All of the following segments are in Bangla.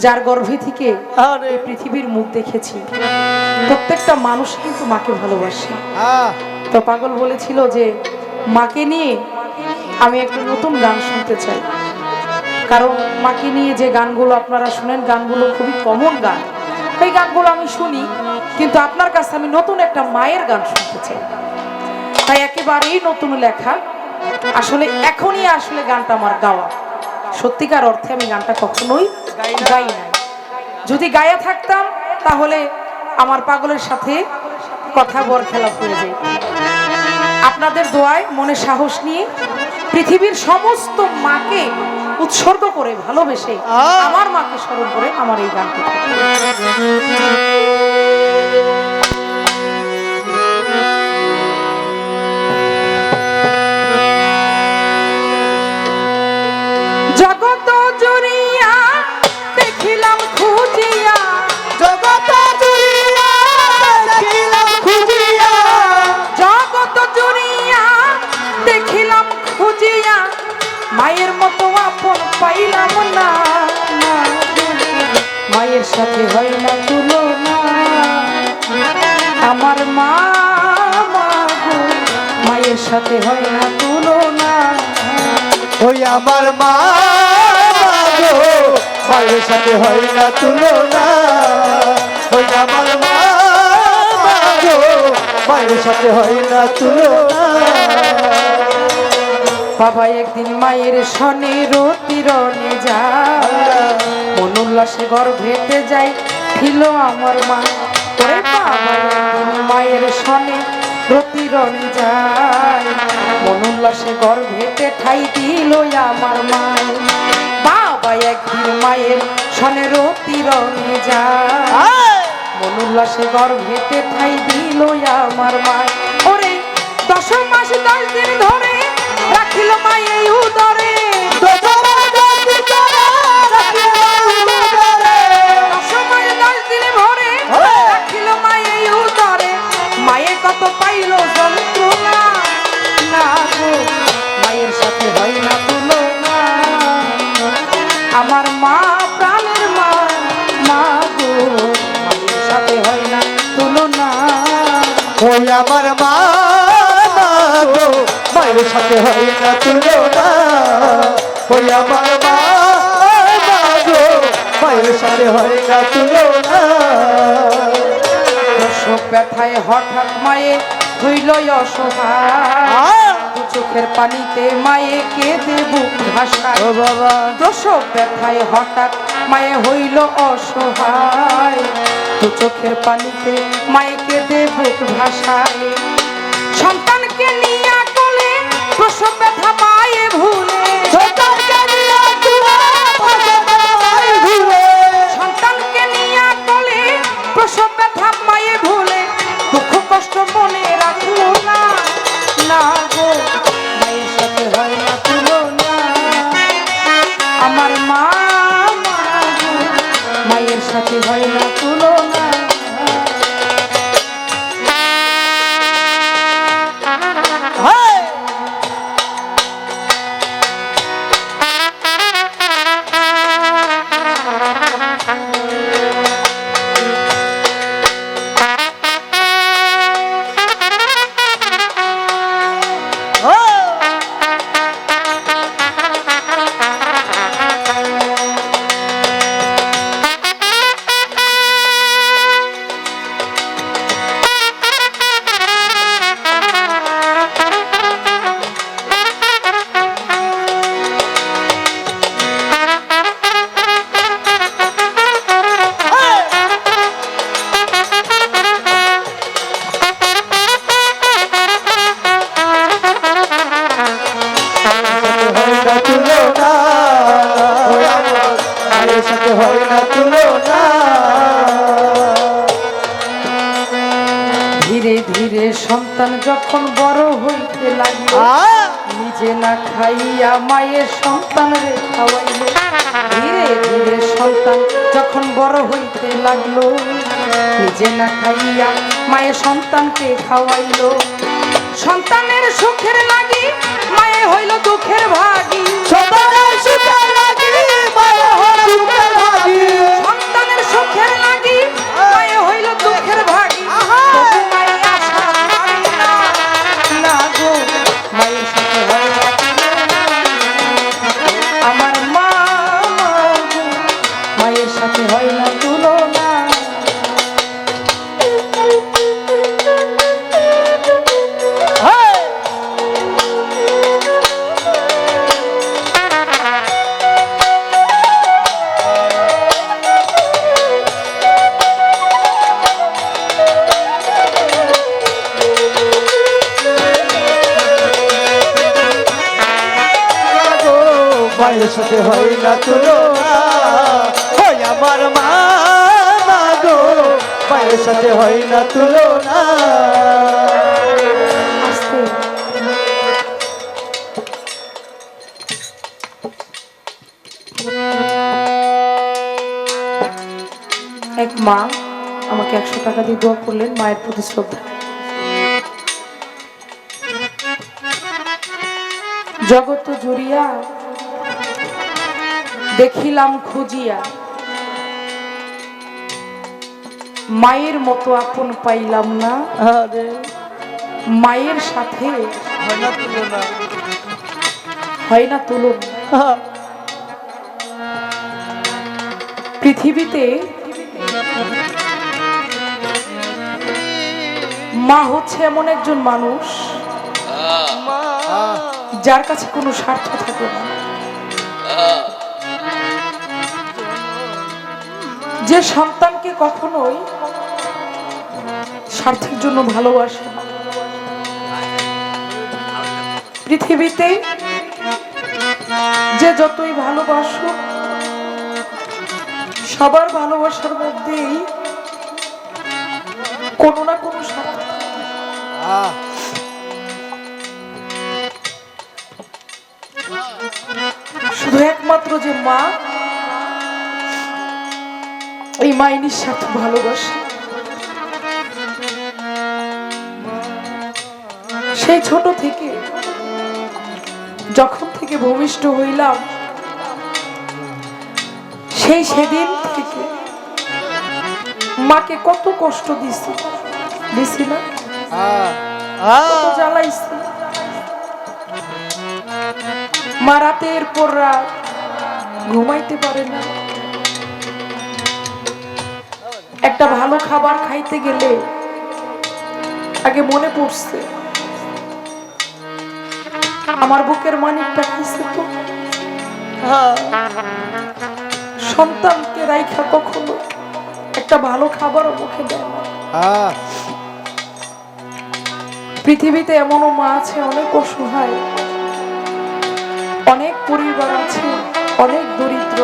যার গর্ভে থেকে এই পৃথিবীর মুখ দেখেছি, প্রত্যেকটা মানুষ কিন্তু মাকে ভালোবাসে। তো পাগল বলেছিল যে মাকে নিয়ে আমি একটা নতুন গান শুনতে চাই, কারণ মাকে নিয়ে যে গানগুলো আপনারা শুনেন গানগুলো খুবই কমন গান, এই গানগুলো আমি শুনি, কিন্তু আপনার কাছে আমি নতুন একটা মায়ের গান শুনতে চাই। তাই একেবারেই নতুন লেখা, আসলে এখনই আসলে গানটা আমার গাওয়া, সত্যিকার অর্থে আমি গানটা কখনোই গাই নাই। যদি গায়ে থাকতাম তাহলে আমার পাগলের সাথে কথা বর খেলা পড়ে যেত। আপনাদের দোয়ায় মনে সাহস নিয়ে পৃথিবীর সমস্ত মাকে উৎসর্গ করে ভালোবেসে আমার মাকে স্মরণ করে আমার এই গানটি। জগত জুড়িয়া দেখিলাম খুঁজিয়া, জগত জুড়িয়া দেখিলাম খুঁজিয়া, জগত জুড়িয়া দেখিলাম খুঁজিয়া, মায়ের মতো আপন পাইলাম না, মায়ের সাথে হয় না তুলনা, আমার মা গো, মায়ের সাথে হয় না তুলনা, ওই আমার মা গো, মায়ের সাথে হয় না তুলনা, ওই আমার মা গো, মায়ের সাথে হয় না তুলনা। বাবা একদিন মায়ের সনে রতিরনে যায়, মন উল্লাসে গর্ভেতে যাই ছিল আমার মা। ওরে বাবা একদিন মায়ের সনে রতিরনে যায়, মন উল্লাসে গর্ভেতে ঠাই দিল আমার মায়। বাবা একদিন মায়ের সনে রতিরনে যায়, মন উল্লাসে গর্ভেতে ঠাই দিল আমার মায়। ওরে 10 মাস 10 দিন ধরে রাখিল মাই এই উদরে, 10 মাস 10 দিন ভরে রাখিল মাই এই উদরে, মায়ে কত পাইল যন্ত্রণা, না গো মায়ের সাথে হয় না তুলনা, আমার মা প্রাণের মা, মা গো মায়ের সাথে হয় না তুলনা, ওই আমার মা গো, মায়ের সাথে হয় না তুলনা, ওই আমার মা গো, মায়ের সাথে হয় না তুলনা। প্রসব ব্যথায় হঠাৎ মায়ে হইল অসহায়, চোখের পানিতে মায়ে কেঁদে বুক ভাসায়। ও বাবা, প্রসব ব্যথায় হঠাৎ মায়ে হইল অসহায়, চোখের পানিতে মায়ে কেঁদে বুক ভাসায়। সন্তানকে নিয়ে কোলে প্রসব ব্যথা মায়ে ভুলে, সন্তানকে নিয়ে সন্তানকে নিয়ে কোলে প্রসব ব্যথা মায়ে ভুলে, দুঃখ কষ্ট মনে রাখলো না, না গো মায়ের সাথে হয় না তুলনা, আমার মা গো মায়ের সাথে হয় না তুলনা। ধীরে ধীরে সন্তান যখন বড় হইতে লাগলো, নিজে না খাইয়া মায়ের সন্তানরে খাওয়াইলো। ধীরে ধীরে সন্তান যখন বড় হইতে লাগলো, নিজে না খাইয়া মায়ের সন্তানকে খাওয়াইলো। সন্তানের সুখের লাগি মায়ে হইল দুঃখের ভাগী, সন্তানের সুখের লাগি মায়ে হইল দুঃখের ভাগী, না তুলনা। মায়ের সাথে হয় না তুলনা, ওই আমার মা গো, মায়ের সাথে হয় না তুলনা। এক মা আমাকে 100 টাকা দিয়ে দোয়া করলেন মায়ের প্রতি শ্রদ্ধা। জগৎ জুড়িয়া দেখিলাম খুঁজিয়া, মায়ের মতো আপন পাইলাম না। মায়ের সাথে হয় না তুলনা। পৃথিবীতে মা হচ্ছে এমন একজন মানুষ যার কাছে কোনো স্বার্থ থাকে না, যে সন্তানকে কখনোই স্বার্থের জন্য ভালোবাসে না। পৃথিবীতে যে যতই ভালোবাসুক, সবার ভালোবাসার মধ্যেই কোনো না কোনো স্বার্থ থাকে। শুধু একমাত্র যে মা, এই মাই নিঃস্বার্থ ভালোবাসে। সেই ছোট থেকে যখন থেকে ভূমিষ্ঠ হইলাম, সেই সেদিন থেকে মাকে কত কষ্ট দিছি না, কত জ্বালাইছি। মা রাতের পর রাত ঘুমাইতে পারে না। একটা ভালো খাবার খাইতে গেলে আগে মনে পড়ছে আমার বুকের মানিকটা খাইছে তো। সন্তানকে রাইখা কখনো একটা ভালো খাবারও মুখে দেয় না। পৃথিবীতে এমনও মা আছে অনেক অসহায়, অনেক পরিবার আছে অনেক দরিদ্র,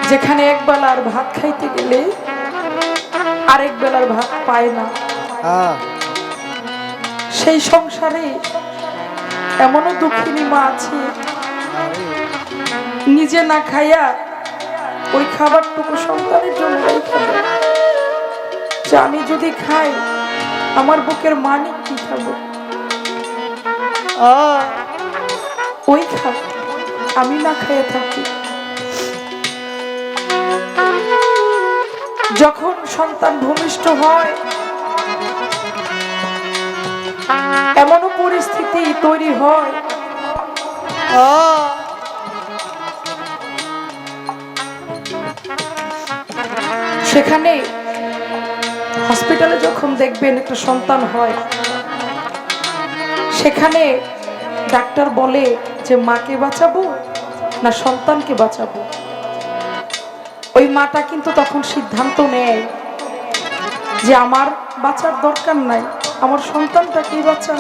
যেখানে এক বেলার ভাত খাইতে গেলে আরেক বেলার ভাত পায় না। সেই সংসারে এমনও দুঃখিনী মা আছে নিজে না খাইয়া ওই খাবারটুকু সন্তানের জন্য রেখে দেয়, যে আমি যদি খাই আমার বুকের মানিক কি খাবো, ওই খা, আমি না খাইয়ে থাকি। যখন সন্তান ভূমিষ্ঠ হয়, এমনও পরিস্থিতি তৈরি হয় সেখানে হসপিটালে যখন দেখবেন একটা সন্তান হয়, সেখানে ডাক্তার বলে যে মাকে বাঁচাবো না সন্তানকে বাঁচাবো। ওই মাটা কিন্তু তখন সিদ্ধান্ত নেয় যে আমার বাঁচার দরকার নাই, আমার সন্তানটাকেই বাঁচা।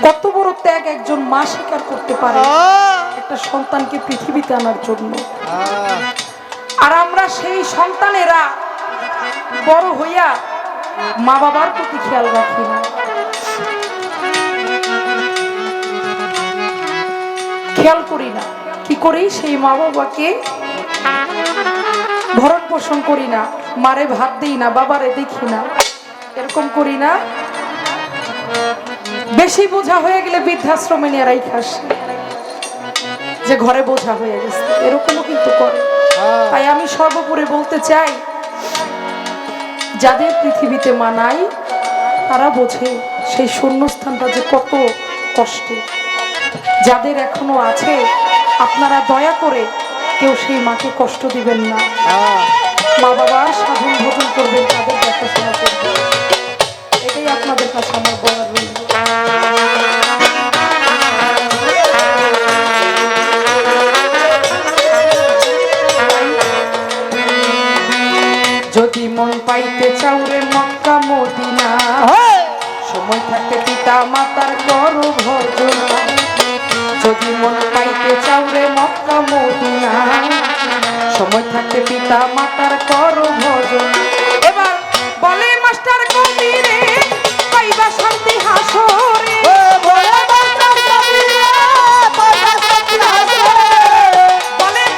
কত বড় ত্যাগ একজন মা স্বীকার করতে পারে একটা সন্তানকে পৃথিবীতে আনার জন্য। আর আমরা সেই সন্তানেরা বড় হইয়া মা বাবার প্রতি খেয়াল রাখি না, খেয়াল করি না। কি করি, সেই মা বাবাকে ভরণ পোষণ করি না, মারে ভাত দিই না, বাবারে দেখি না, এরকম করি না। বেশি বোঝা হয়ে গেলে বৃদ্ধাশ্রমে নিয়ে রাইখা আসি, যে ঘরে বোঝা হয়ে গেছে, এরকমও কিন্তু করে। তাই আমি সর্বোপরি বলতে চাই, যাদের পৃথিবীতে মা নাই তারা বোঝে সেই শূন্যস্থানটা যে কত কষ্টে। যাদের এখনো আছে আপনারা দয়া করে কেউ সেই মাকে কষ্ট দিবেন না। মা বাবার সাধন ভোজন করবেন, তাদের দেখাশোনা করবেন, এটাই আপনাদের কাছে আমার বলার রইল। যদি মন পাইতে চাও রে মক্কা মদিনা, সময় থাকতে পিতা মাতার করো ভজনা। যদি মন পাইতে চাও রে মক্কা মদিনা, সময় থাকতে পিতা মাতার করো ভজনা। এবার বলে মাস্টার কবি রে, পাইবা শান্তি হাসরে। বলে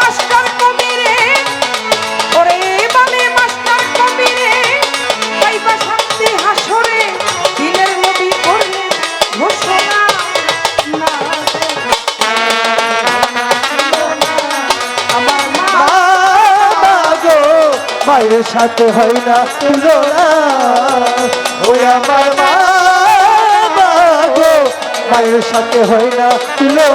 মাস্টার কবি রে, ওরে বলে মাস্টার কবি রে, পাইবা শান্তি হাসরে। দিনের নবী করলে ঘোষণা, না আমার মা গো মায়ের সাথে হয় না তুলনা, ওই আমার মা গো মায়ের সাথে হয় না তুলনা।